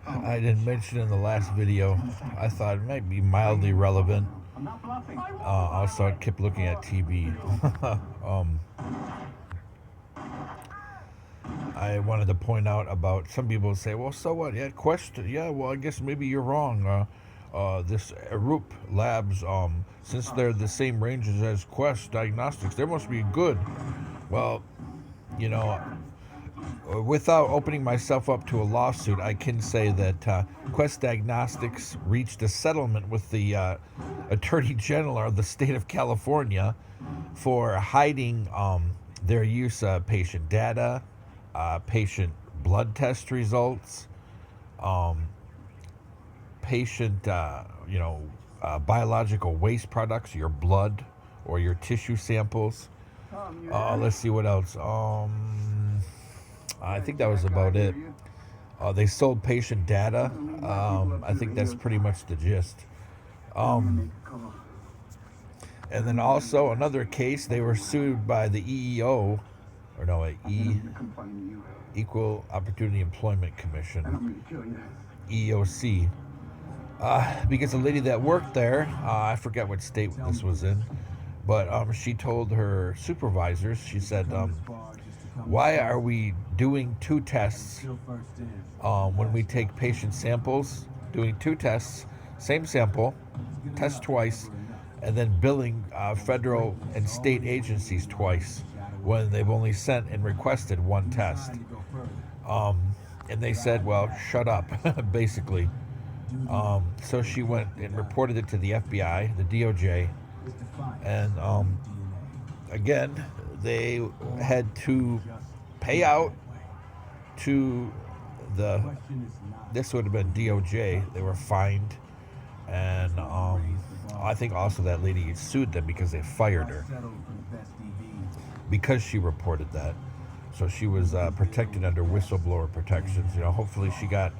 I didn't mention in the last video. I thought it might be mildly relevant. Also, I kept looking at TV. um, I wanted to point out about some people say, well, so what? Yeah, Quest. Yeah, well, I guess maybe you're wrong. This Arup Labs, since they're the same ranges as Quest Diagnostics, they must be good. Well, you know, without opening myself up to a lawsuit, I can say that Quest Diagnostics reached a settlement with the Attorney General of the state of California for hiding their use of patient data, patient blood test results, um, patient, biological waste products, your blood or your tissue samples. Let's see what else. I think that was about it. They sold patient data. I think that's pretty much the gist. Um, and then also another case, they were sued by the EEO, or no, Equal Opportunity Employment Commission, EEOC, because the lady that worked there, I forget what state this was in, but she told her supervisors, she said, why are we doing two tests when we take patient samples, doing two tests, same sample, test twice, and then billing federal and state agencies twice when they've only sent and requested one test. And they said, well, shut up, basically. So she went and reported it to the FBI, the DOJ, and again, they had to pay out to this would have been DOJ. They were fined, and I think also that lady sued them because they fired her because she reported that. So she was protected under whistleblower protections. Hopefully she got.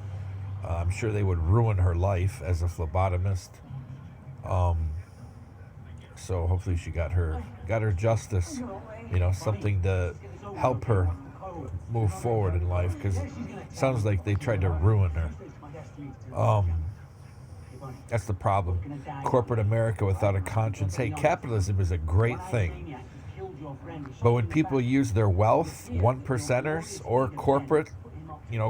I'm sure they would ruin her life as a phlebotomist. So hopefully she got her justice. Something to help her move forward in life, because it sounds like they tried to ruin her. That's the problem. Corporate America without a conscience. Hey, capitalism is a great thing. But when people use their wealth, one percenters or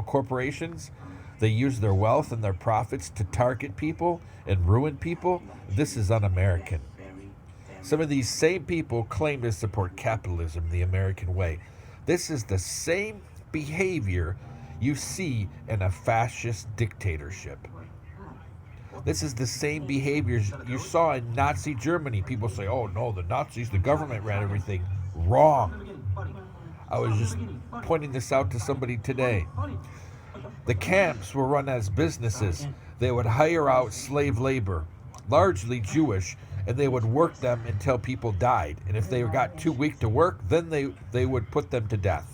corporations, they use their wealth and their profits to target people and ruin people. This is un-American. Some of these same people claim to support capitalism the American way. This is the same behavior you see in a fascist dictatorship. This is the same behaviors you saw in Nazi Germany. People say, oh no, the Nazis, the government ran everything. Wrong. I was just pointing this out to somebody today. The camps were run as businesses. They would hire out slave labor, largely Jewish, and they would work them until people died. And if they got too weak to work, then they would put them to death.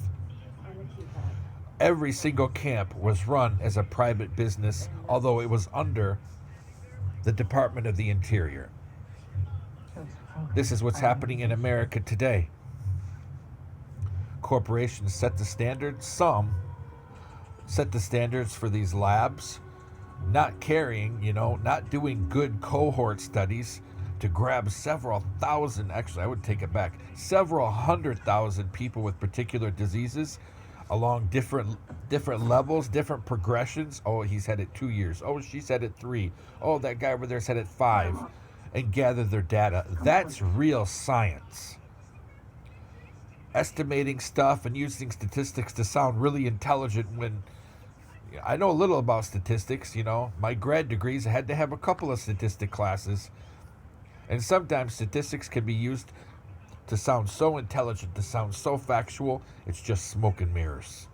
Every single camp was run as a private business, although it was under the Department of the Interior. This is what's happening in America today. Corporations set the standards. Some set the standards for these labs, not caring, not doing good cohort studies to grab several thousand, actually I would take it back, several 100,000 people with particular diseases along different levels, different progressions. Oh, he's had it 2 years. Oh, she's had it 3. Oh, that guy over there's had it 5. And gather their data. That's real science. Estimating stuff and using statistics to sound really intelligent when I know a little about statistics. My grad degrees, I had to have a couple of statistic classes. And sometimes statistics can be used to sound so intelligent, to sound so factual, it's just smoke and mirrors.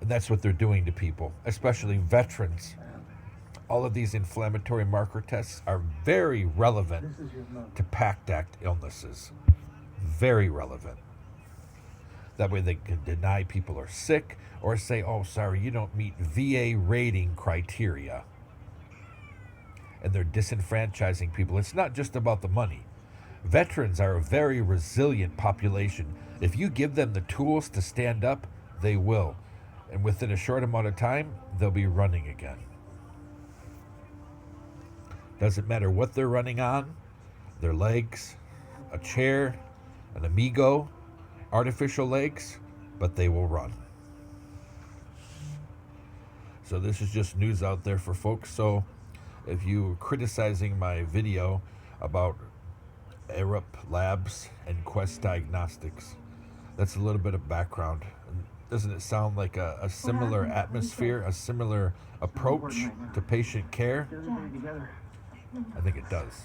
And that's what they're doing to people, especially veterans. All of these inflammatory marker tests are very relevant to PACT Act illnesses. Very relevant. That way they can deny people are sick or say, oh, sorry, you don't meet VA rating criteria. And they're disenfranchising people. It's not just about the money. Veterans are a very resilient population. If you give them the tools to stand up, they will. And within a short amount of time, they'll be running again. Doesn't matter what they're running on, their legs, a chair, an Amigo, artificial legs, but they will run. So this is just news out there for folks. So if you were criticizing my video about Arup Labs and Quest Diagnostics, that's a little bit of background. Doesn't it sound like a similar atmosphere, a similar approach to patient care? I think it does.